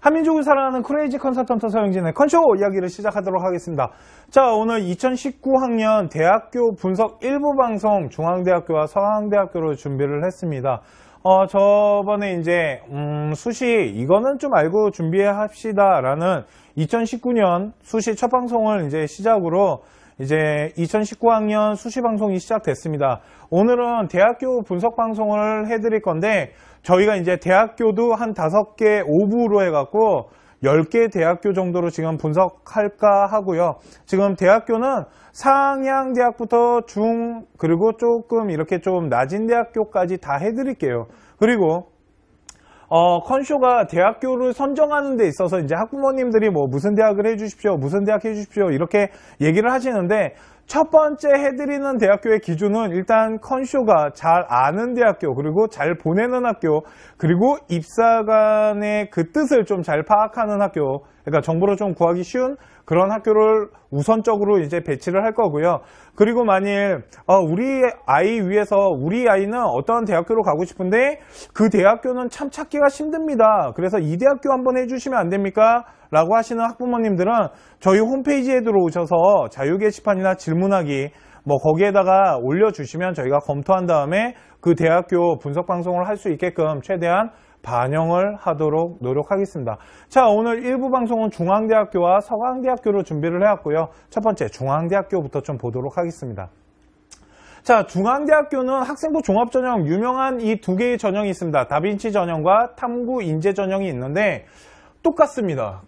한민족을 사랑하는 크레이지 컨설턴트 서영진의 컨쇼 이야기를 시작하도록 하겠습니다. 자, 오늘 2019학년 대학교 분석 1부 방송 중앙대학교와 서강대학교로 준비를 했습니다. 저번에 이제 수시 이거는 좀 알고 준비합시다 라는 2019년 수시 첫 방송을 이제 시작으로 이제 2019학년 수시 방송이 시작됐습니다. 오늘은 대학교 분석 방송을 해드릴 건데 저희가 이제 대학교도 한 5개 오부로 해갖고 10개 대학교 정도로 지금 분석할까 하고요. 지금 대학교는 상향대학부터 중 그리고 조금 이렇게 좀 낮은 대학교까지 다 해드릴게요. 그리고 컨쇼가 대학교를 선정하는 데 있어서 이제 학부모님들이 뭐 무슨 대학을 해주십시오, 무슨 대학 해주십시오 이렇게 얘기를 하시는데 첫 번째 해드리는 대학교의 기준은 일단 컨쇼가 잘 아는 대학교, 그리고 잘 보내는 학교, 그리고 입사관의 그 뜻을 좀 잘 파악하는 학교, 그러니까 정보를 좀 구하기 쉬운 그런 학교를 우선적으로 이제 배치를 할 거고요. 그리고 만일 우리 아이 위해서 우리 아이는 어떤 대학교로 가고 싶은데 그 대학교는 참 찾기가 힘듭니다. 그래서 이 대학교 한번 해주시면 안 됩니까? 라고 하시는 학부모님들은 저희 홈페이지에 들어오셔서 자유 게시판이나 질문하기 뭐 거기에다가 올려주시면 저희가 검토한 다음에 그 대학교 분석 방송을 할 수 있게끔 최대한 반영을 하도록 노력하겠습니다. 자, 오늘 1부 방송은 중앙대학교와 서강대학교로 준비를 해왔고요. 첫 번째 중앙대학교부터 좀 보도록 하겠습니다. 자, 중앙대학교는 학생부 종합전형 유명한 이 두 개의 전형이 있습니다. 다빈치 전형과 탐구 인재 전형이 있는데 똑같습니다.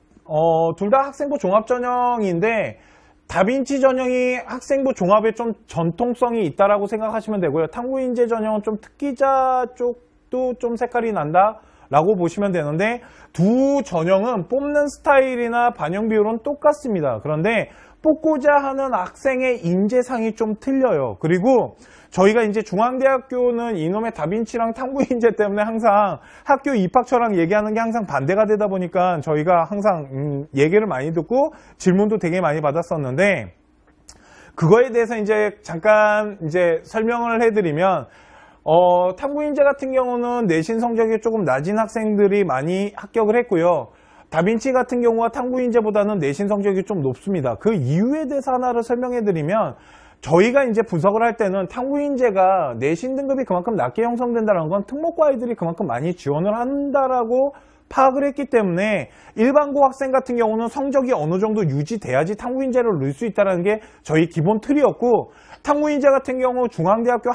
둘 다 학생부 종합전형인데 다빈치 전형이 학생부 종합에 좀 전통성이 있다라고 생각하시면 되고요. 탐구 인재 전형은 좀 특기자 쪽도 좀 색깔이 난다 라고 보시면 되는데 두 전형은 뽑는 스타일이나 반영 비율은 똑같습니다. 그런데 뽑고자 하는 학생의 인재상이 좀 틀려요. 그리고 저희가 이제 중앙대학교는 이놈의 다빈치랑 탐구인재 때문에 항상 학교 입학처랑 얘기하는 게 항상 반대가 되다 보니까 저희가 항상 얘기를 많이 듣고 질문도 되게 많이 받았었는데 그거에 대해서 이제 잠깐 이제 설명을 해드리면 탐구인재 같은 경우는 내신 성적이 조금 낮은 학생들이 많이 합격을 했고요. 다빈치 같은 경우와 탐구인재보다는 내신 성적이 좀 높습니다. 그 이유에 대해서 하나를 설명해 드리면 저희가 이제 분석을 할 때는 탐구인재가 내신 등급이 그만큼 낮게 형성된다는 건 특목고 아이들이 그만큼 많이 지원을 한다라고 파악을 했기 때문에 일반고 학생 같은 경우는 성적이 어느 정도 유지돼야지 탐구인재를 넣을 수 있다는 게 저희 기본 틀이었고 탐구인재 같은 경우 중앙대학교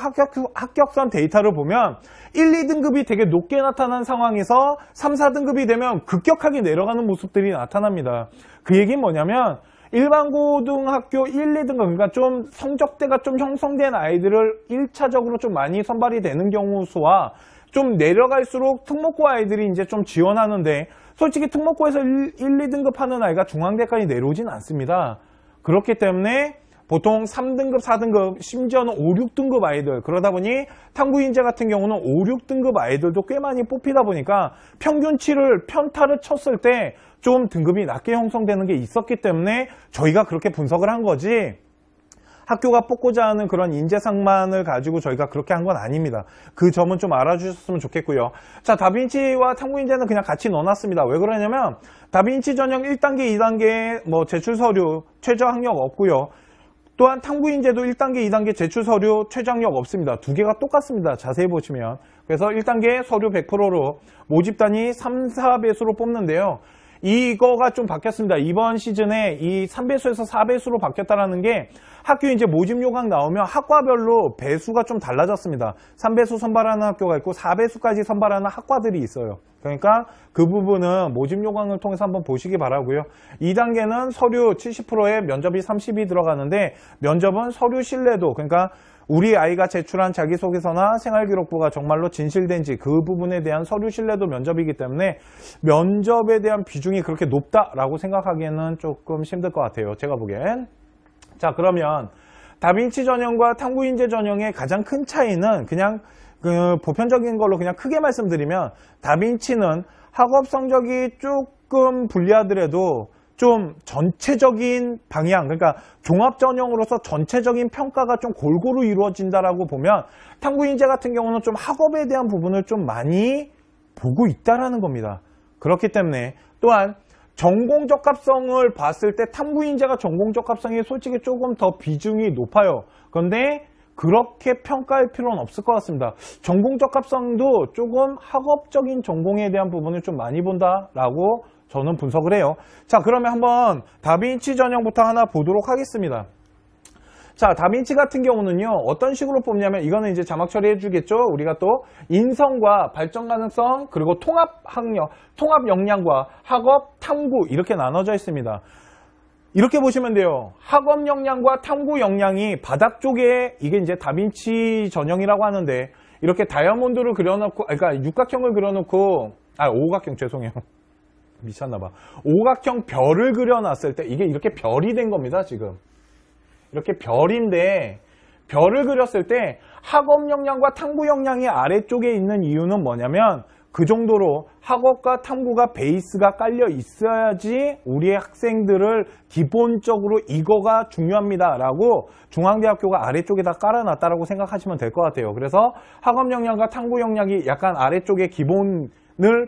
합격선 데이터를 보면 1, 2등급이 되게 높게 나타난 상황에서 3, 4등급이 되면 급격하게 내려가는 모습들이 나타납니다. 그 얘기는 뭐냐면 일반고등학교 1, 2등급 그러니까 좀 성적대가 좀 형성된 아이들을 1차적으로 좀 많이 선발이 되는 경우 수와 좀 내려갈수록 특목고 아이들이 이제 좀 지원하는데 솔직히 특목고에서 1, 2등급 하는 아이가 중앙대까지 내려오진 않습니다. 그렇기 때문에 보통 3등급, 4등급, 심지어는 5, 6등급 아이들 그러다 보니 탐구인재 같은 경우는 5, 6등급 아이들도 꽤 많이 뽑히다 보니까 평균치를 편타를 쳤을 때 좀 등급이 낮게 형성되는 게 있었기 때문에 저희가 그렇게 분석을 한 거지 학교가 뽑고자 하는 그런 인재상만을 가지고 저희가 그렇게 한 건 아닙니다. 그 점은 좀 알아주셨으면 좋겠고요. 자, 다빈치와 탐구인재는 그냥 같이 넣어놨습니다. 왜 그러냐면 다빈치 전형 1단계, 2단계 뭐 제출 서류, 최저 학력 없고요. 또한 탐구인재도 1단계, 2단계 제출 서류, 최저 학력 없습니다. 두 개가 똑같습니다. 자세히 보시면. 그래서 1단계 서류 100%로 모집단이 3, 4배수로 뽑는데요. 이거가 좀 바뀌었습니다. 이번 시즌에 이 3배수에서 4배수로 바뀌었다는 게 학교 이제 모집 요강 나오면 학과별로 배수가 좀 달라졌습니다. 3배수 선발하는 학교가 있고 4배수까지 선발하는 학과들이 있어요. 그러니까 그 부분은 모집 요강을 통해서 한번 보시기 바라고요. 2단계는 서류 70%에 면접이 30이 들어가는데 면접은 서류 신뢰도 그러니까 우리 아이가 제출한 자기소개서나 생활기록부가 정말로 진실된지 그 부분에 대한 서류 신뢰도 면접이기 때문에 면접에 대한 비중이 그렇게 높다라고 생각하기에는 조금 힘들 것 같아요. 제가 보기엔. 자, 그러면 다빈치 전형과 탐구인재 전형의 가장 큰 차이는 그냥 보편적인 걸로 그냥 크게 말씀드리면 다빈치는 학업 성적이 조금 불리하더라도 좀 전체적인 방향, 그러니까 종합전형으로서 전체적인 평가가 좀 골고루 이루어진다라고 보면 탐구인재 같은 경우는 좀 학업에 대한 부분을 좀 많이 보고 있다라는 겁니다. 그렇기 때문에 또한 전공 적합성을 봤을 때 탐구인재가 전공 적합성이 솔직히 조금 더 비중이 높아요. 그런데 그렇게 평가할 필요는 없을 것 같습니다. 전공 적합성도 조금 학업적인 전공에 대한 부분을 좀 많이 본다라고 저는 분석을 해요. 자, 그러면 한번 다빈치 전형부터 하나 보도록 하겠습니다. 자, 다빈치 같은 경우는요, 어떤 식으로 뽑냐면, 이거는 이제 자막 처리해 주겠죠? 우리가 또 인성과 발전 가능성, 그리고 통합 학력, 통합 역량과 학업, 탐구, 이렇게 나눠져 있습니다. 이렇게 보시면 돼요. 학업 역량과 탐구 역량이 바닥 쪽에, 이게 이제 다빈치 전형이라고 하는데, 이렇게 다이아몬드를 그려놓고, 그러니까 육각형을 그려놓고, 오각형, 죄송해요. 미쳤나봐. 오각형 별을 그려놨을 때, 이게 이렇게 별이 된 겁니다, 지금. 이렇게 별인데 별을 그렸을 때 학업 역량과 탐구 역량이 아래쪽에 있는 이유는 뭐냐면 그 정도로 학업과 탐구가 베이스가 깔려 있어야지 우리의 학생들을 기본적으로 이거가 중요합니다 라고 중앙대학교가 아래쪽에다 깔아놨다라고 생각하시면 될 것 같아요. 그래서 학업 역량과 탐구 역량이 약간 아래쪽에 기본을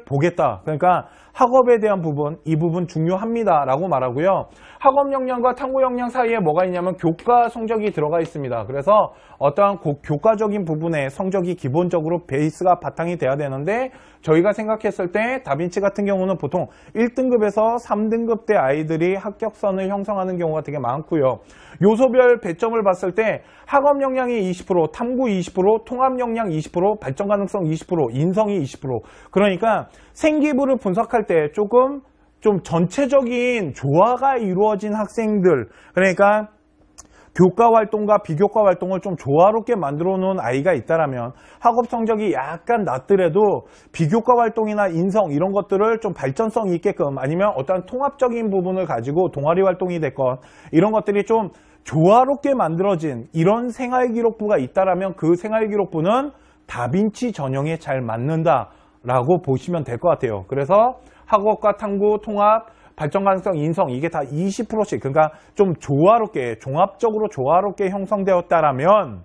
보겠다. 그러니까 학업에 대한 부분, 이 부분 중요합니다 라고 말하고요. 학업 역량과 탐구 역량 사이에 뭐가 있냐면 교과 성적이 들어가 있습니다. 그래서 어떠한 교과적인 부분에 성적이 기본적으로 베이스가 바탕이 돼야 되는데 저희가 생각했을 때 다빈치 같은 경우는 보통 1등급에서 3등급 대 아이들이 합격선을 형성하는 경우가 되게 많고요. 요소별 배점을 봤을 때 학업 역량이 20%, 탐구 20%, 통합 역량 20%, 발전 가능성 20%, 인성이 20%. 그러니까 생기부를 분석할 때 조금 좀 전체적인 조화가 이루어진 학생들, 그러니까 교과 활동과 비교과 활동을 좀 조화롭게 만들어 놓은 아이가 있다라면 학업 성적이 약간 낮더라도 비교과 활동이나 인성 이런 것들을 좀 발전성 있게끔 아니면 어떤 통합적인 부분을 가지고 동아리 활동이 됐건 이런 것들이 좀 조화롭게 만들어진 이런 생활기록부가 있다라면 그 생활기록부는 다빈치 전형에 잘 맞는다라고 보시면 될 것 같아요. 그래서 학업과 탐구, 통합, 발전 가능성, 인성 이게 다 20%씩 그러니까 좀 조화롭게 종합적으로 조화롭게 형성되었다라면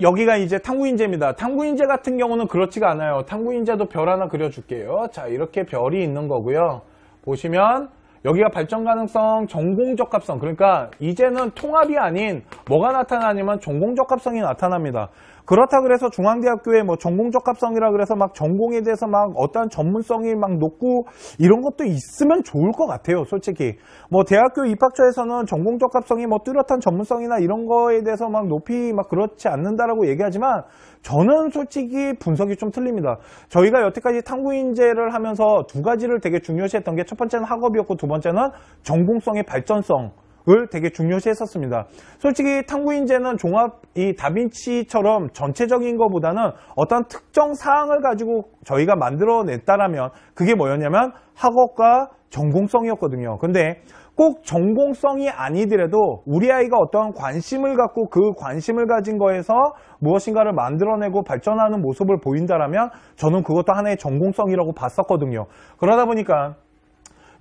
여기가 이제 탐구인재입니다. 탐구인재 같은 경우는 그렇지가 않아요. 탐구인재도 별 하나 그려줄게요. 자, 이렇게 별이 있는 거고요. 보시면 여기가 발전 가능성, 전공 적합성 그러니까 이제는 통합이 아닌 뭐가 나타나냐면 전공 적합성이 나타납니다. 그렇다 그래서 중앙대학교에 뭐 전공 적합성이라 그래서 막 전공에 대해서 막 어떠한 전문성이 막 높고 이런 것도 있으면 좋을 것 같아요. 솔직히 뭐 대학교 입학처에서는 전공 적합성이 뭐 뚜렷한 전문성이나 이런 거에 대해서 막 높이 막 그렇지 않는다라고 얘기하지만 저는 솔직히 분석이 좀 틀립니다. 저희가 여태까지 탐구인재를 하면서 두 가지를 되게 중요시했던 게 첫 번째는 학업이었고 두 번째는 전공성의 발전성 을 되게 중요시 했었습니다. 솔직히 탐구인재는 종합 이 다빈치처럼 전체적인 것보다는 어떤 특정 사항을 가지고 저희가 만들어냈다라면 그게 뭐였냐면 학업과 전공성이었거든요. 근데 꼭 전공성이 아니더라도 우리 아이가 어떠한 관심을 갖고 그 관심을 가진 거에서 무엇인가를 만들어내고 발전하는 모습을 보인다라면 저는 그것도 하나의 전공성이라고 봤었거든요. 그러다 보니까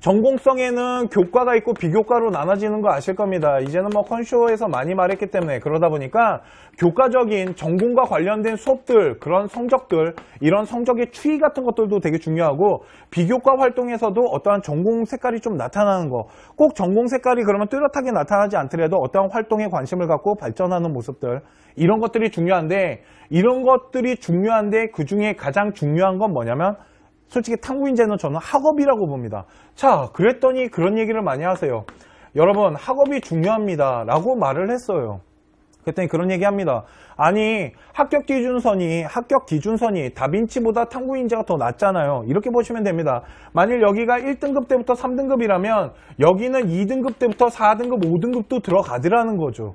전공성에는 교과가 있고 비교과로 나눠지는 거 아실 겁니다. 이제는 뭐 컨쇼에서 많이 말했기 때문에 그러다 보니까 교과적인 전공과 관련된 수업들, 그런 성적들, 이런 성적의 추이 같은 것들도 되게 중요하고 비교과 활동에서도 어떠한 전공 색깔이 좀 나타나는 거. 꼭 전공 색깔이 그러면 뚜렷하게 나타나지 않더라도 어떠한 활동에 관심을 갖고 발전하는 모습들, 이런 것들이 중요한데 그 중에 가장 중요한 건 뭐냐면 솔직히 탐구인재는 저는 학업이라고 봅니다. 자, 그랬더니 그런 얘기를 많이 하세요. 여러분, 학업이 중요합니다. 라고 말을 했어요. 그랬더니 그런 얘기 합니다. 아니, 합격 기준선이 다빈치보다 탐구인재가 더 낮잖아요. 이렇게 보시면 됩니다. 만일 여기가 1등급 때부터 3등급이라면 여기는 2등급 때부터 4등급, 5등급도 들어가더라는 거죠.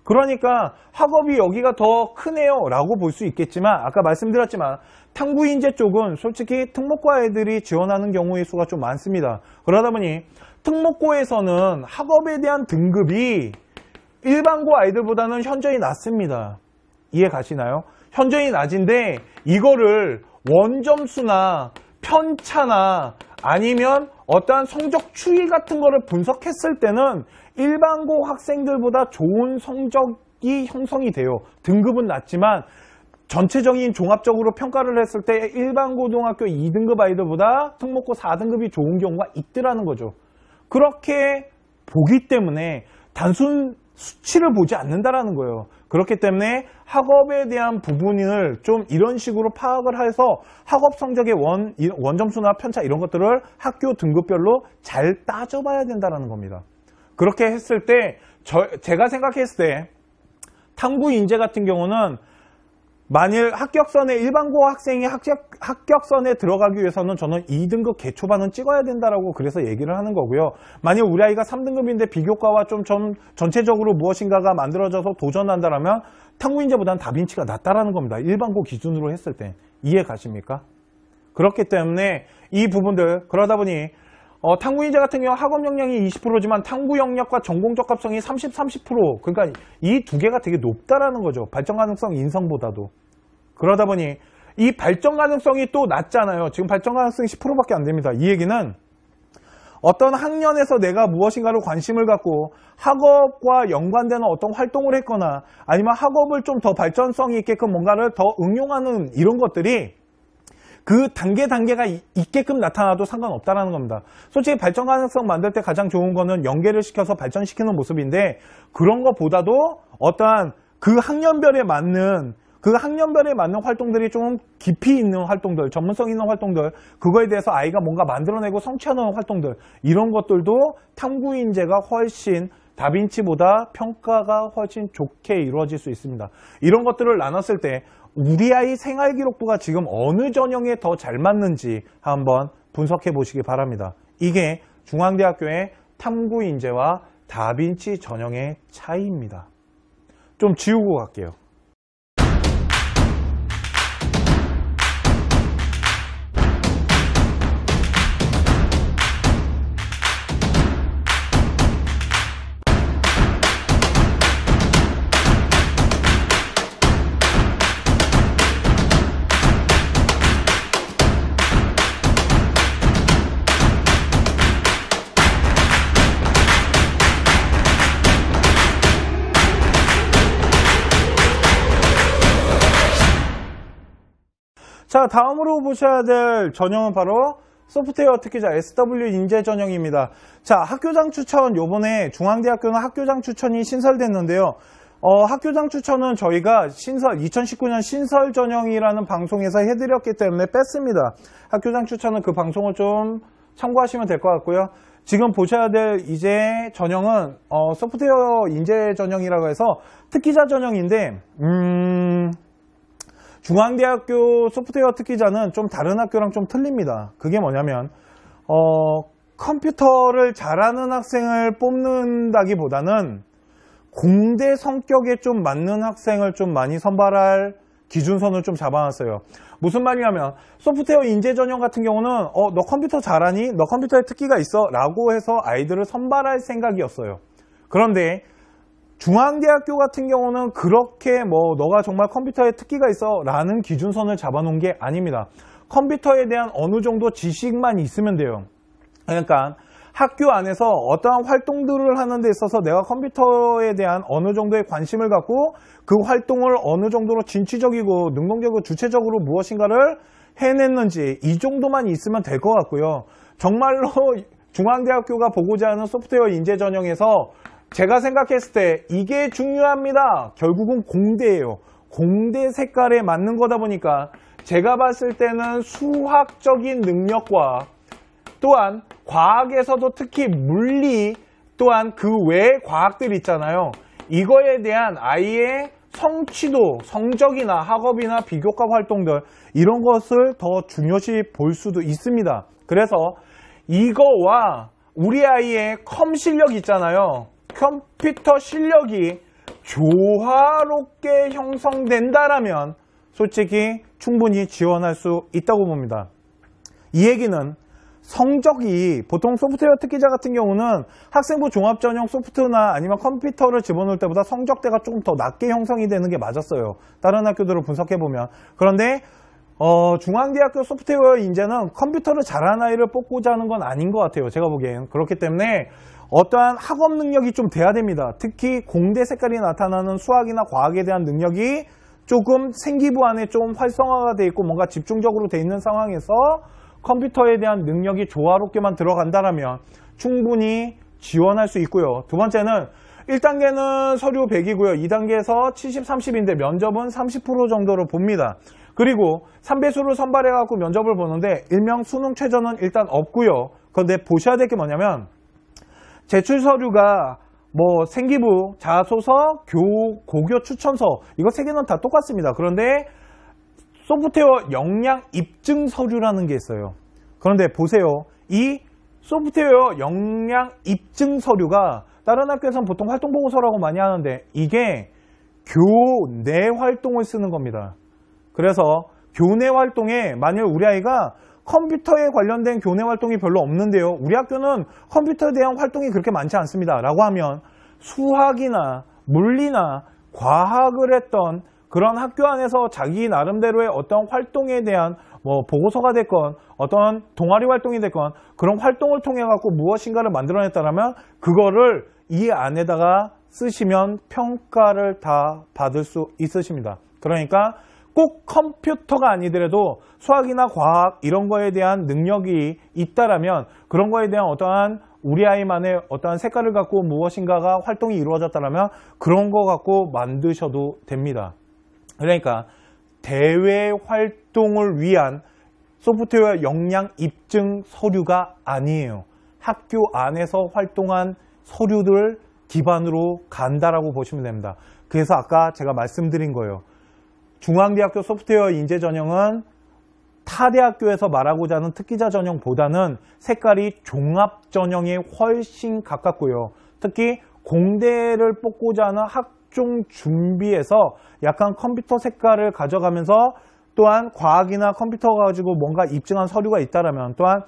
그러니까 학업이 여기가 더 크네요 라고 볼 수 있겠지만 아까 말씀드렸지만 탐구인재 쪽은 솔직히 특목고 애들이 지원하는 경우의 수가 좀 많습니다. 그러다 보니 특목고에서는 학업에 대한 등급이 일반고 아이들보다는 현저히 낮습니다. 이해 가시나요? 현저히 낮은데 이거를 원점수나 편차나 아니면 어떠한 성적 추이 같은 거를 분석했을 때는 일반고 학생들보다 좋은 성적이 형성이 돼요. 등급은 낮지만 전체적인 종합적으로 평가를 했을 때 일반 고등학교 2등급 아이들보다 특목고 4등급이 좋은 경우가 있더라는 거죠. 그렇게 보기 때문에 단순 수치를 보지 않는다라는 거예요. 그렇기 때문에 학업에 대한 부분을 좀 이런 식으로 파악을 해서 학업 성적의 원점수나 편차 이런 것들을 학교 등급별로 잘 따져봐야 된다는 겁니다. 그렇게 했을 때 제가 생각했을 때 탐구 인재 같은 경우는 만일 합격선에 일반고 학생이 합격선에 들어가기 위해서는 저는 2등급 개초반은 찍어야 된다라고 그래서 얘기를 하는 거고요. 만약 우리 아이가 3등급인데 비교과와 좀 전체적으로 무엇인가가 만들어져서 도전한다라면 탐구인재보다는 다빈치가 낫다라는 겁니다. 일반고 기준으로 했을 때. 이해 가십니까? 그렇기 때문에 이 부분들 그러다 보니 탐구인재 같은 경우 학업 역량이 20%지만 탐구 역량과 전공 적합성이 30% 그러니까 이 두 개가 되게 높다라는 거죠. 발전 가능성 인성보다도. 그러다 보니 이 발전 가능성이 또 낮잖아요. 지금 발전 가능성이 10%밖에 안 됩니다. 이 얘기는 어떤 학년에서 내가 무엇인가를 관심을 갖고 학업과 연관되는 어떤 활동을 했거나 아니면 학업을 좀 더 발전성이 있게끔 뭔가를 더 응용하는 이런 것들이 그 단계가 있게끔 나타나도 상관없다는 겁니다. 솔직히 발전 가능성 만들 때 가장 좋은 거는 연계를 시켜서 발전시키는 모습인데 그런 것보다도 어떠한 그 학년별에 맞는 활동들이 좀 깊이 있는 활동들, 전문성 있는 활동들, 그거에 대해서 아이가 뭔가 만들어내고 성취하는 활동들 이런 것들도 탐구인재가 훨씬 다빈치보다 평가가 훨씬 좋게 이루어질 수 있습니다. 이런 것들을 나눴을 때 우리 아이 생활기록부가 지금 어느 전형에 더 잘 맞는지 한번 분석해 보시기 바랍니다. 이게 중앙대학교의 탐구인재와 다빈치 전형의 차이입니다. 좀 지우고 갈게요. 자, 다음으로 보셔야 될 전형은 바로 소프트웨어 특기자 SW 인재 전형입니다. 자, 학교장 추천 요번에 중앙대학교는 학교장 추천이 신설됐는데요. 학교장 추천은 저희가 2019년 신설 전형이라는 방송에서 해드렸기 때문에 뺐습니다. 학교장 추천은 그 방송을 좀 참고하시면 될 것 같고요. 지금 보셔야 될 이제 전형은 소프트웨어 인재 전형이라고 해서 특기자 전형인데 중앙대학교 소프트웨어 특기자는 좀 다른 학교랑 좀 틀립니다. 그게 뭐냐면 컴퓨터를 잘하는 학생을 뽑는다기보다는 공대 성격에 좀 맞는 학생을 좀 많이 선발할 기준선을 좀 잡아놨어요. 무슨 말이냐면 소프트웨어 인재 전형 같은 경우는 너 컴퓨터 잘하니? 너 컴퓨터에 특기가 있어? 라고 해서 아이들을 선발할 생각이었어요. 그런데 중앙대학교 같은 경우는 그렇게 너가 정말 컴퓨터에 특기가 있어 라는 기준선을 잡아놓은 게 아닙니다. 컴퓨터에 대한 어느 정도 지식만 있으면 돼요. 그러니까 학교 안에서 어떠한 활동들을 하는 데 있어서 내가 컴퓨터에 대한 어느 정도의 관심을 갖고 그 활동을 어느 정도로 진취적이고 능동적이고 주체적으로 무엇인가를 해냈는지 이 정도만 있으면 될 것 같고요. 정말로 중앙대학교가 보고자 하는 소프트웨어 인재 전형에서 제가 생각했을 때 이게 중요합니다. 결국은 공대예요. 공대 색깔에 맞는 거다 보니까 제가 봤을 때는 수학적인 능력과 또한 과학에서도 특히 물리 또한 그 외의 과학들 있잖아요. 이거에 대한 아이의 성취도, 성적이나 학업이나 비교과 활동들 이런 것을 더 중요시 볼 수도 있습니다. 그래서 이거와 우리 아이의 컴 실력 있잖아요. 컴퓨터 실력이 조화롭게 형성된다라면 솔직히 충분히 지원할 수 있다고 봅니다. 이 얘기는 성적이 보통 소프트웨어 특기자 같은 경우는 학생부 종합전형 소프트나 아니면 컴퓨터를 집어넣을 때보다 성적대가 조금 더 낮게 형성이 되는 게 맞았어요. 다른 학교들을 분석해보면. 그런데 중앙대학교 소프트웨어 인재는 컴퓨터를 잘하는 아이를 뽑고자 하는 건 아닌 것 같아요. 제가 보기엔. 그렇기 때문에 어떠한 학업 능력이 좀 돼야 됩니다. 특히 공대 색깔이 나타나는 수학이나 과학에 대한 능력이 조금 생기부 안에 좀 활성화가 돼 있고 뭔가 집중적으로 돼 있는 상황에서 컴퓨터에 대한 능력이 조화롭게만 들어간다면 충분히 지원할 수 있고요. 두 번째는 1단계는 서류 100이고요. 2단계에서 70, 30인데 면접은 30% 정도로 봅니다. 그리고 3배수를 선발해갖고 면접을 보는데 일명 수능 최저는 일단 없고요. 그런데 보셔야 될 게 뭐냐면 제출 서류가 뭐 생기부, 자소서, 고교 추천서 이거 3개는 다 똑같습니다. 그런데 소프트웨어 역량 입증 서류라는 게 있어요. 그런데 보세요. 이 소프트웨어 역량 입증 서류가 다른 학교에서는 보통 활동보고서라고 많이 하는데 이게 교내 활동을 쓰는 겁니다. 그래서 교내 활동에 만일 우리 아이가 컴퓨터에 관련된 교내 활동이 별로 없는데요. 우리 학교는 컴퓨터에 대한 활동이 그렇게 많지 않습니다. 라고 하면 수학이나 물리나 과학을 했던 그런 학교 안에서 자기 나름대로의 어떤 활동에 대한 뭐 보고서가 됐건 어떤 동아리 활동이 됐건 그런 활동을 통해 갖고 무엇인가를 만들어냈다면 그거를 이 안에다가 쓰시면 평가를 다 받을 수 있으십니다. 그러니까 꼭 컴퓨터가 아니더라도 수학이나 과학 이런 거에 대한 능력이 있다라면 그런 거에 대한 어떠한 우리 아이만의 어떠한 색깔을 갖고 무엇인가가 활동이 이루어졌다라면 그런 거 갖고 만드셔도 됩니다. 그러니까 대외 활동을 위한 소프트웨어 역량 입증 서류가 아니에요. 학교 안에서 활동한 서류들 기반으로 간다라고 보시면 됩니다. 그래서 아까 제가 말씀드린 거예요. 중앙대학교 소프트웨어 인재 전형은 타 대학교에서 말하고자 하는 특기자 전형보다는 색깔이 종합 전형에 훨씬 가깝고요. 특히 공대를 뽑고자 하는 학종 준비에서 약간 컴퓨터 색깔을 가져가면서 또한 과학이나 컴퓨터 가지고 뭔가 입증한 서류가 있다라면 또한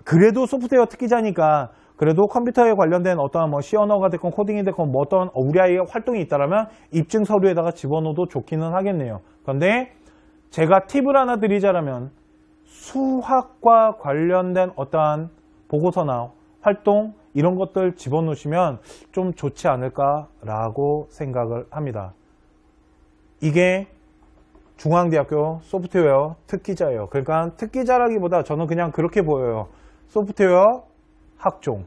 그래도 소프트웨어 특기자니까 그래도 컴퓨터에 관련된 어떠한 뭐 C 언어가 됐건 코딩이 됐건 뭐 어떤 우리 아이의 활동이 있다라면 입증 서류에다가 집어넣어도 좋기는 하겠네요. 그런데 제가 팁을 하나 드리자라면 수학과 관련된 어떠한 보고서나 활동 이런 것들 집어넣으시면 좀 좋지 않을까라고 생각을 합니다. 이게 중앙대학교 소프트웨어 특기자예요. 그러니까 특기자라기보다 저는 그냥 그렇게 보여요. 소프트웨어 학종.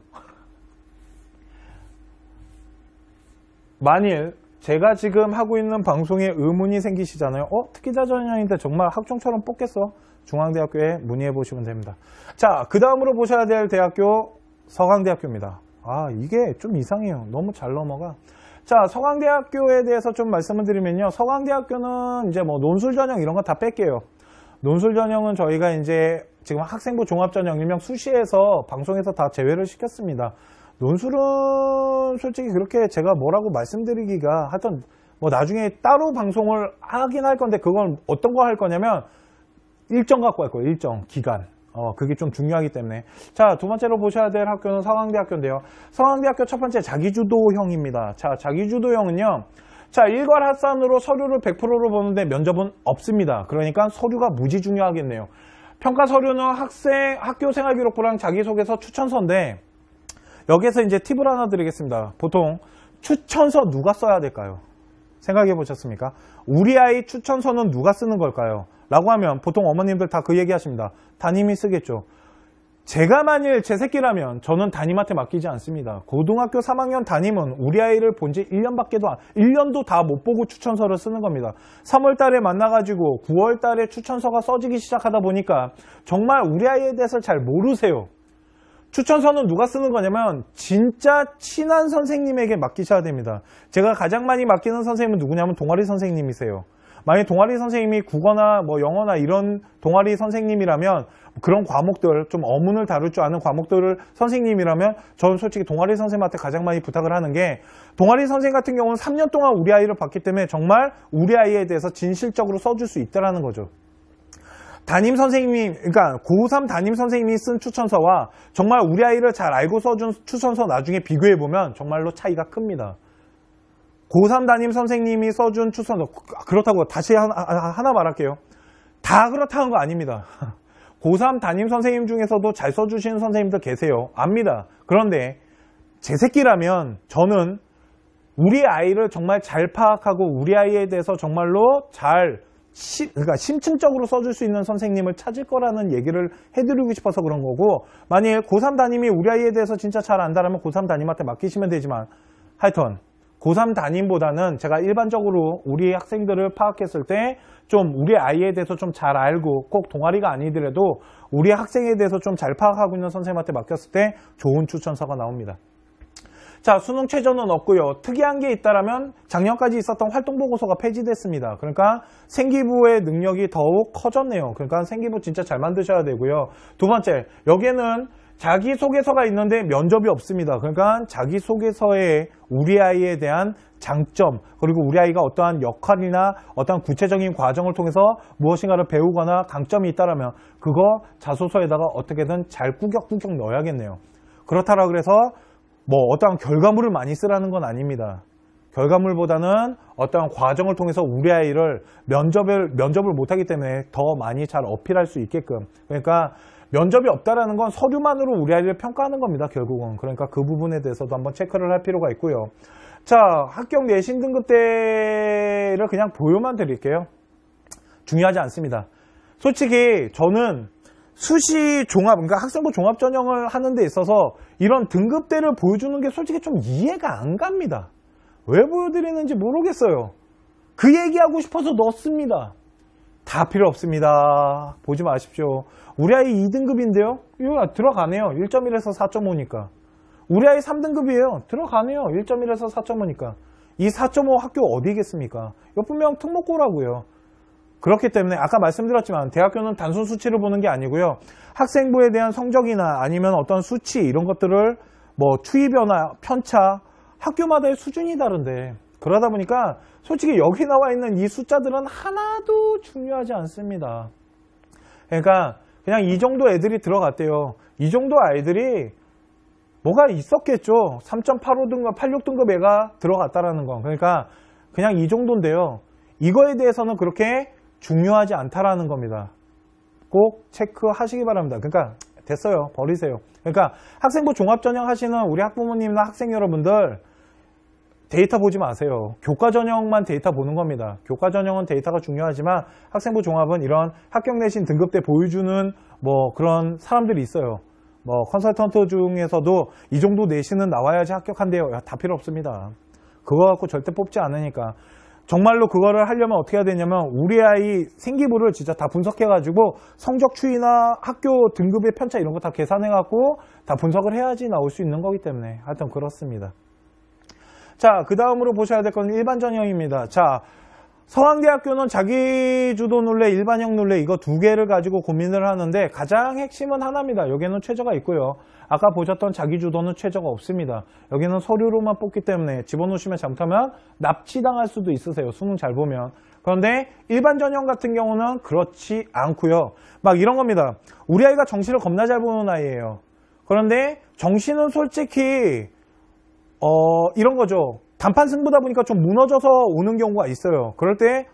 만일 제가 지금 하고 있는 방송에 의문이 생기시잖아요. 특기자 전형인데 정말 학종처럼 뽑겠어? 중앙대학교에 문의해 보시면 됩니다. 자, 그 다음으로 보셔야 될 대학교 서강대학교입니다. 이게 좀 이상해요. 너무 잘 넘어가. 자, 서강대학교에 대해서 좀 말씀을 드리면요. 서강대학교는 이제 뭐 논술 전형 이런 거 다 뺄게요. 논술 전형은 저희가 이제 지금 학생부 종합전형 일명 수시에서 방송에서 다 제외를 시켰습니다. 논술은 솔직히 그렇게 제가 뭐라고 말씀드리기가 하여튼 뭐 나중에 따로 방송을 하긴 할 건데 그건 어떤 거 할 거냐면 일정 갖고 할 거예요. 일정, 기간. 그게 좀 중요하기 때문에. 자, 두 번째로 보셔야 될 학교는 서강대학교인데요. 서강대학교 첫 번째 자기주도형입니다. 자, 자기주도형은요. 자, 일괄합산으로 서류를 100%로 보는데 면접은 없습니다. 그러니까 서류가 무지 중요하겠네요. 평가 서류는 학교 생활기록부랑 자기소개서 추천서인데 여기서 이제 팁을 하나 드리겠습니다. 보통 추천서 누가 써야 될까요? 생각해 보셨습니까? 우리 아이 추천서는 누가 쓰는 걸까요? 라고 하면 보통 어머님들 다 그 얘기 하십니다. 담임이 쓰겠죠. 제가 만일 제 새끼라면 저는 담임한테 맡기지 않습니다. 고등학교 3학년 담임은 우리 아이를 본 지 1년도 다 못 보고 추천서를 쓰는 겁니다. 3월 달에 만나가지고 9월 달에 추천서가 써지기 시작하다 보니까 정말 우리 아이에 대해서 잘 모르세요. 추천서는 누가 쓰는 거냐면 진짜 친한 선생님에게 맡기셔야 됩니다. 제가 가장 많이 맡기는 선생님은 누구냐면 동아리 선생님이세요. 만약 동아리 선생님이 국어나 뭐 영어나 이런 동아리 선생님이라면 그런 과목들 좀 어문을 다룰 줄 아는 과목들을 선생님이라면 저는 솔직히 동아리 선생님한테 가장 많이 부탁을 하는 게 동아리 선생님 같은 경우는 3년 동안 우리 아이를 봤기 때문에 정말 우리 아이에 대해서 진실적으로 써줄 수 있다는 거죠. 담임 선생님이 그러니까 고3 담임 선생님이 쓴 추천서와 정말 우리 아이를 잘 알고 써준 추천서 나중에 비교해보면 정말로 차이가 큽니다. 고3 담임 선생님이 써준 추천서 그렇다고 다시 하나 말할게요. 다 그렇다는 거 아닙니다. 고3 담임 선생님 중에서도 잘 써주시는 선생님들 계세요. 압니다. 그런데 제 새끼라면 저는 우리 아이를 정말 잘 파악하고 우리 아이에 대해서 정말로 그러니까 심층적으로 써줄 수 있는 선생님을 찾을 거라는 얘기를 해드리고 싶어서 그런 거고, 만일 고3 담임이 우리 아이에 대해서 진짜 잘 안다라면 고3 담임한테 맡기시면 되지만, 하여튼 고3 담임보다는 제가 일반적으로 우리 학생들을 파악했을 때 좀 우리 아이에 대해서 좀 잘 알고, 꼭 동아리가 아니더라도 우리 학생에 대해서 좀 잘 파악하고 있는 선생님한테 맡겼을 때 좋은 추천서가 나옵니다. 자, 수능 최저는 없고요. 특이한 게 있다라면 작년까지 있었던 활동보고서가 폐지됐습니다. 그러니까 생기부의 능력이 더욱 커졌네요. 그러니까 생기부 진짜 잘 만드셔야 되고요. 두 번째, 여기에는 자기소개서가 있는데 면접이 없습니다. 그러니까 자기소개서에 우리 아이에 대한 장점, 그리고 우리 아이가 어떠한 역할이나 어떠한 구체적인 과정을 통해서 무엇인가를 배우거나 강점이 있다라면 그거 자소서에다가 어떻게든 잘 꾸격꾸격 넣어야겠네요. 그렇다라 그래서 뭐 어떠한 결과물을 많이 쓰라는 건 아닙니다. 결과물보다는 어떠한 과정을 통해서 우리 아이를 면접을 못하기 때문에 더 많이 잘 어필할 수 있게끔. 그러니까 면접이 없다라는 건 서류만으로 우리 아이를 평가하는 겁니다, 결국은. 그러니까 그 부분에 대해서도 한번 체크를 할 필요가 있고요. 자, 합격 내신 등급대를 그냥 보여만 드릴게요. 중요하지 않습니다. 솔직히 저는 수시 종합, 그러니까 학생부 종합 전형을 하는 데 있어서 이런 등급대를 보여주는 게 솔직히 좀 이해가 안 갑니다. 왜 보여드리는지 모르겠어요. 그 얘기하고 싶어서 넣었습니다. 다 필요 없습니다. 보지 마십시오. 우리 아이 2등급인데요. 이거 들어가네요. 1.1에서 4.5니까. 우리 아이 3등급이에요. 들어가네요. 1.1에서 4.5니까. 이 4.5 학교 어디겠습니까? 이거 분명 특목고라고요. 그렇기 때문에 아까 말씀드렸지만 대학교는 단순 수치를 보는 게 아니고요. 학생부에 대한 성적이나 아니면 어떤 수치 이런 것들을 뭐 추이 변화, 편차, 학교마다의 수준이 다른데, 그러다 보니까 솔직히 여기 나와 있는 이 숫자들은 하나도 중요하지 않습니다. 그러니까 그냥 이 정도 애들이 들어갔대요. 이 정도 아이들이 뭐가 있었겠죠. 3.85등급, 86등급 애가 들어갔다라는 건. 그러니까 그냥 이 정도인데요. 이거에 대해서는 그렇게 중요하지 않다라는 겁니다. 꼭 체크하시기 바랍니다. 그러니까 됐어요. 버리세요. 그러니까 학생부 종합전형 하시는 우리 학부모님이나 학생 여러분들 데이터 보지 마세요. 교과 전형만 데이터 보는 겁니다. 교과 전형은 데이터가 중요하지만 학생부 종합은 이런 합격 내신 등급대 보여주는 뭐 그런 사람들이 있어요. 뭐 컨설턴트 중에서도 이 정도 내신은 나와야지 합격한대요. 다 필요 없습니다. 그거 갖고 절대 뽑지 않으니까. 정말로 그거를 하려면 어떻게 해야 되냐면 우리 아이 생기부를 진짜 다 분석해가지고 성적 추이나 학교 등급의 편차 이런 거 다 계산해갖고 다 분석을 해야지 나올 수 있는 거기 때문에 하여튼 그렇습니다. 자, 그 다음으로 보셔야 될 건 일반 전형입니다. 자, 서강대학교는 자기주도 논례, 일반형 논례 이거 두 개를 가지고 고민을 하는데 가장 핵심은 하나입니다. 여기에는 최저가 있고요. 아까 보셨던 자기주도는 최저가 없습니다. 여기는 서류로만 뽑기 때문에 집어넣으시면 잘못하면 납치당할 수도 있으세요. 수능 잘 보면. 그런데 일반 전형 같은 경우는 그렇지 않고요. 막 이런 겁니다. 우리 아이가 정시를 겁나 잘 보는 아이예요. 그런데 정시는 솔직히 이런 거죠. 단판 승부다 보니까 좀 무너져서 오는 경우가 있어요. 그럴 때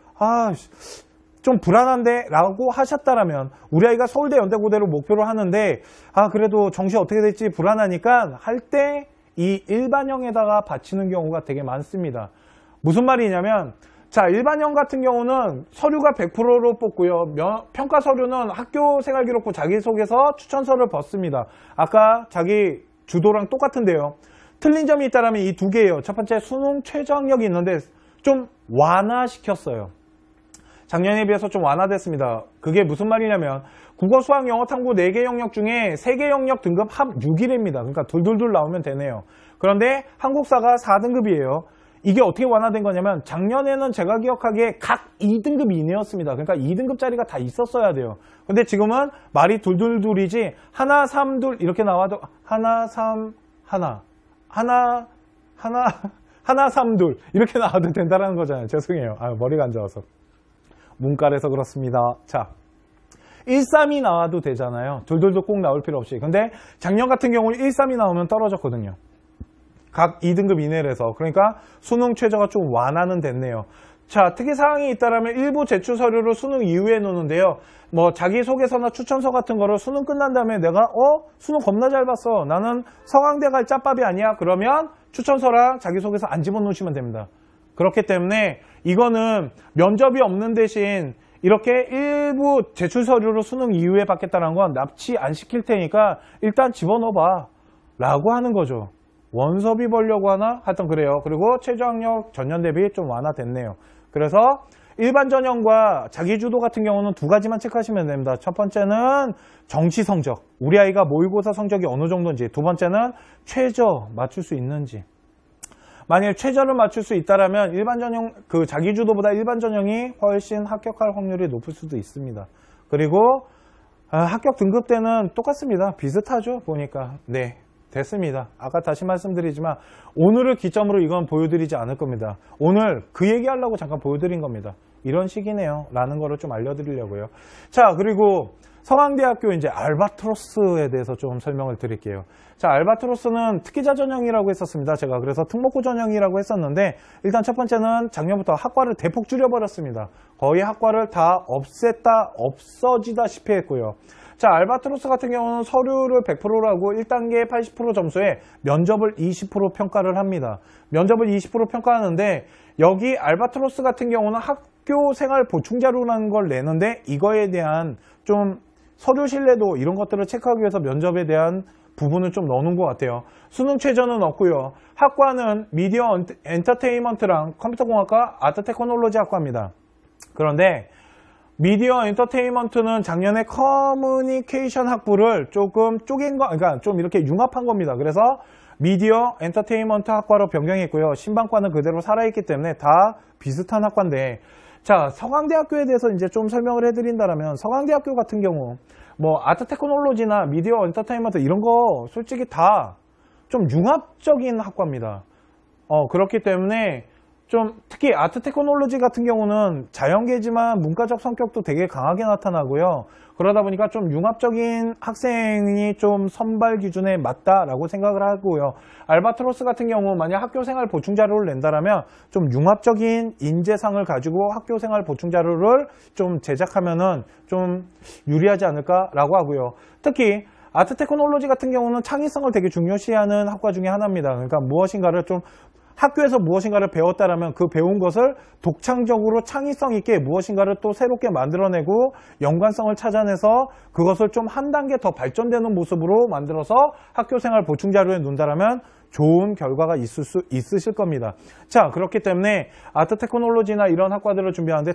좀 불안한데 라고 하셨다라면 우리 아이가 서울대 연대고대를 목표로 하는데 그래도 정시 어떻게 될지 불안하니까 할 때 이 일반형에다가 바치는 경우가 되게 많습니다. 무슨 말이냐면 자, 일반형 같은 경우는 서류가 100%로 뽑고요. 평가 서류는 학교 생활기록부 자기소개서 추천서를 벗습니다. 아까 자기 주도랑 똑같은데요. 틀린 점이 있다면 이 두 개예요. 첫 번째, 수능 최저 학력이 있는데 좀 완화시켰어요. 작년에 비해서 좀 완화됐습니다. 그게 무슨 말이냐면 국어, 수학, 영어, 탐구 4개 영역 중에 3개 영역 등급 합 6이랍니다. 그러니까 둘둘둘 나오면 되네요. 그런데 한국사가 4등급이에요. 이게 어떻게 완화된 거냐면 작년에는 제가 기억하기에 각 2등급 이내였습니다. 그러니까 2등급짜리가 다 있었어야 돼요. 근데 지금은 말이 둘둘둘이지 하나, 3, 둘 이렇게 나와도 하나, 3, 하나, 3, 둘 이렇게 나와도 된다는 거잖아요. 죄송해요. 머리가 안 좋아서. 문과라서 그렇습니다. 자, 1, 3이 나와도 되잖아요. 둘둘도 꼭 나올 필요 없이. 근데 작년 같은 경우는 1, 3이 나오면 떨어졌거든요. 각 2등급 이내에서. 그러니까 수능 최저가 좀 완화는 됐네요. 자, 특이사항이 있다면 일부 제출 서류를 수능 이후에 놓는데요. 뭐 자기소개서나 추천서 같은 거를 수능 끝난 다음에 내가 수능 겁나 잘 봤어. 나는 서강대 갈 짬밥이 아니야. 그러면 추천서랑 자기소개서 안 집어넣으시면 됩니다. 그렇기 때문에 이거는 면접이 없는 대신 이렇게 일부 제출 서류로 수능 이후에 받겠다는 건 납치 안 시킬 테니까 일단 집어넣어봐 라고 하는 거죠. 원서비 벌려고 하나? 하여튼 그래요. 그리고 최저학력 전년 대비 좀 완화됐네요. 그래서 일반 전형과 자기주도 같은 경우는 두 가지만 체크하시면 됩니다. 첫 번째는 정시 성적, 우리 아이가 모의고사 성적이 어느 정도인지, 두 번째는 최저 맞출 수 있는지. 만일 최저를 맞출 수 있다라면 일반 전형, 그 자기주도보다 일반 전형이 훨씬 합격할 확률이 높을 수도 있습니다. 그리고 합격 등급대는 똑같습니다. 비슷하죠, 보니까. 네, 됐습니다. 아까 다시 말씀드리지만 오늘을 기점으로 이건 보여드리지 않을 겁니다. 오늘 그 얘기하려고 잠깐 보여드린 겁니다. 이런 식이네요 라는 거를 좀 알려드리려고요. 자, 그리고 서강대학교 이제 알바트로스에 대해서 좀 설명을 드릴게요. 자, 알바트로스는 특기자 전형이라고 했었습니다. 제가 그래서 특목고 전형이라고 했었는데, 일단 첫 번째는 작년부터 학과를 대폭 줄여버렸습니다. 거의 학과를 다 없어지다시피 했고요. 자, 알바트로스 같은 경우는 서류를 100%로 하고 1단계 80% 점수에 면접을 20% 평가를 합니다. 면접을 20% 평가하는데, 여기 알바트로스 같은 경우는 학교 생활 보충 자료라는 걸 내는데, 이거에 대한 좀 서류 신뢰도 이런 것들을 체크하기 위해서 면접에 대한 부분을 좀 넣는 것 같아요. 수능 최저는 없고요. 학과는 미디어 엔터테인먼트랑 컴퓨터공학과 아트테크놀로지 학과입니다. 그런데 미디어 엔터테인먼트는 작년에 커뮤니케이션 학부를 조금 쪼갠 거, 그러니까 좀 이렇게 융합한 겁니다. 그래서 미디어 엔터테인먼트 학과로 변경했고요. 신방과는 그대로 살아있기 때문에 다 비슷한 학과인데, 자, 서강대학교에 대해서 이제 좀 설명을 해드린다면, 서강대학교 같은 경우 뭐 아트테크놀로지나 미디어 엔터테인먼트 이런 거 솔직히 다 좀 융합적인 학과입니다. 그렇기 때문에 좀 특히 아트테크놀로지 같은 경우는 자연계지만 문과적 성격도 되게 강하게 나타나고요. 그러다 보니까 좀 융합적인 학생이 좀 선발 기준에 맞다라고 생각을 하고요. 알바트로스 같은 경우 만약 학교생활 보충자료를 낸다라면 좀 융합적인 인재상을 가지고 학교생활 보충자료를 좀 제작하면은 좀 유리하지 않을까라고 하고요. 특히 아트테크놀로지 같은 경우는 창의성을 되게 중요시하는 학과 중에 하나입니다. 그러니까 무엇인가를 좀 학교에서 무엇인가를 배웠다라면 그 배운 것을 독창적으로 창의성 있게 무엇인가를 또 새롭게 만들어내고 연관성을 찾아내서 그것을 좀 한 단계 더 발전되는 모습으로 만들어서 학교생활 보충자료에 놓는다라면 좋은 결과가 있으실 겁니다. 자, 그렇기 때문에 아트테크놀로지나 이런 학과들을 준비하는데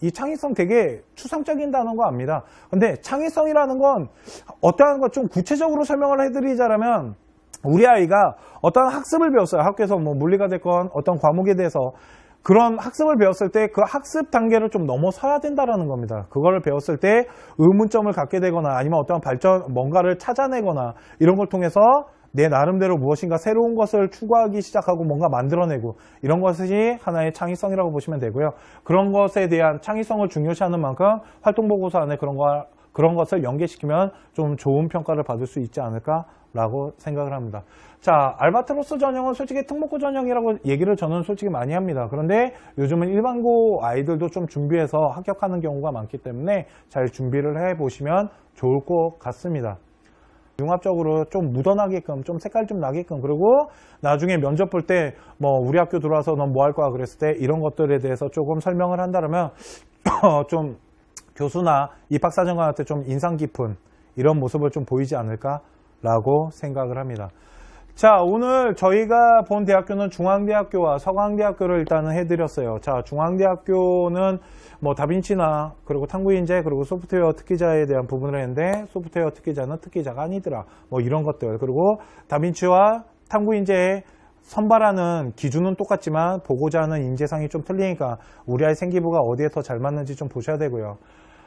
이 창의성 되게 추상적인 단어인 거 압니다. 근데 창의성이라는 건 어떠한 것 좀 구체적으로 설명을 해드리자면, 우리 아이가 어떤 학습을 배웠어요. 학교에서 뭐 물리가 됐건 어떤 과목에 대해서 그런 학습을 배웠을 때 그 학습 단계를 좀 넘어서야 된다라는 겁니다. 그거를 배웠을 때 의문점을 갖게 되거나 아니면 어떤 뭔가를 찾아내거나 이런 걸 통해서 내 나름대로 무엇인가 새로운 것을 추구하기 시작하고 뭔가 만들어내고 이런 것이 하나의 창의성이라고 보시면 되고요. 그런 것에 대한 창의성을 중요시하는 만큼 활동보고서 안에 그런 것을 연계시키면 좀 좋은 평가를 받을 수 있지 않을까라고 생각을 합니다. 자, 알바트로스 전형은 솔직히 특목고 전형이라고 얘기를 저는 솔직히 많이 합니다. 그런데 요즘은 일반고 아이들도 좀 준비해서 합격하는 경우가 많기 때문에 잘 준비를 해보시면 좋을 것 같습니다. 융합적으로 좀 묻어나게끔, 좀 색깔 좀 나게끔, 그리고 나중에 면접 볼 때 뭐 우리 학교 들어와서 넌 뭐 할 거야 그랬을 때 이런 것들에 대해서 조금 설명을 한다면 좀 교수나 입학사정관한테 좀 인상 깊은 이런 모습을 좀 보이지 않을까라고 생각을 합니다. 자, 오늘 저희가 본 대학교는 중앙대학교와 서강대학교를 일단은 해드렸어요. 자, 중앙대학교는 뭐 다빈치나 그리고 탐구인재 그리고 소프트웨어 특기자에 대한 부분을 했는데, 소프트웨어 특기자는 특기자가 아니더라 뭐 이런 것들, 그리고 다빈치와 탐구인재의 선발하는 기준은 똑같지만 보고자 하는 인재상이 좀 틀리니까 우리 아이 생기부가 어디에 더 잘 맞는지 좀 보셔야 되고요.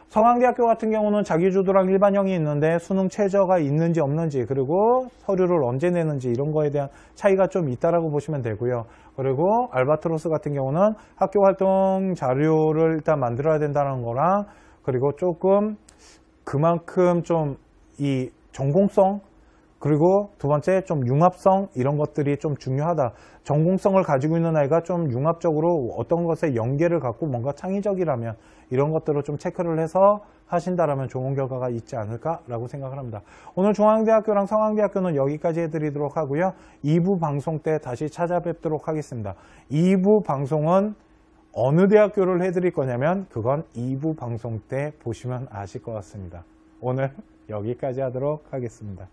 서강대학교 같은 경우는 자기주도랑 일반형이 있는데 수능 최저가 있는지 없는지, 그리고 서류를 언제 내는지 이런 거에 대한 차이가 좀 있다라고 보시면 되고요. 그리고 알바트로스 같은 경우는 학교 활동 자료를 일단 만들어야 된다는 거랑, 그리고 조금 그만큼 좀 이 전공성, 그리고 두 번째, 좀 융합성 이런 것들이 좀 중요하다. 전공성을 가지고 있는 아이가 좀 융합적으로 어떤 것에 연계를 갖고 뭔가 창의적이라면 이런 것들을 좀 체크를 해서 하신다라면 좋은 결과가 있지 않을까라고 생각을 합니다. 오늘 중앙대학교랑 서강대학교는 여기까지 해드리도록 하고요. 2부 방송 때 다시 찾아뵙도록 하겠습니다. 2부 방송은 어느 대학교를 해드릴 거냐면 그건 2부 방송 때 보시면 아실 것 같습니다. 오늘 여기까지 하도록 하겠습니다.